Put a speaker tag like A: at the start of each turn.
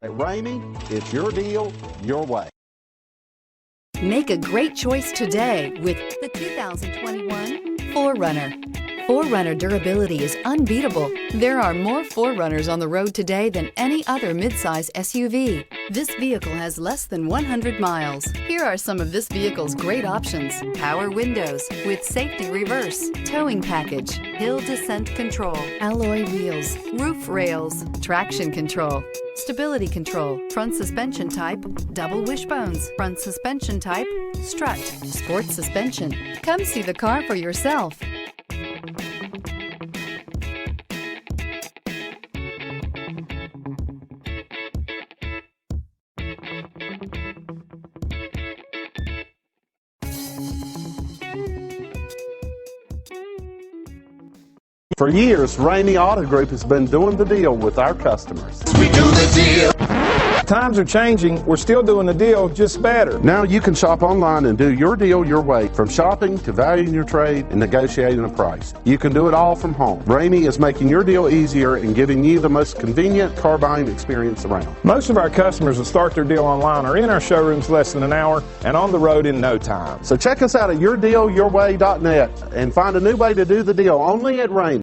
A: At Ramey, it's your deal, your way.
B: Make a great choice today with the 2021 4Runner. 4Runner durability is unbeatable. There are more 4Runners on the road today than any other midsize SUV. This vehicle has less than 100 miles. Here are some of this vehicle's great options: power windows with safety reverse, towing package, hill descent control, alloy wheels, roof rails, traction control, stability control, front suspension type, double wishbones, front suspension type, strut, sport suspension. Come see the car for yourself.
A: For years, Ramey Auto Group has been doing the deal with our customers.
C: We do the deal.
D: Times are changing. We're still doing the deal, just better.
A: Now you can shop online and do your deal your way, from shopping to valuing your trade and negotiating a price. You can do it all from home. Ramey is making your deal easier and giving you the most convenient car buying experience around.
D: Most of our customers that start their deal online are in our showrooms less than an hour and on the road in no time.
A: So check us out at yourdealyourway.net and find a new way to do the deal only at Ramey.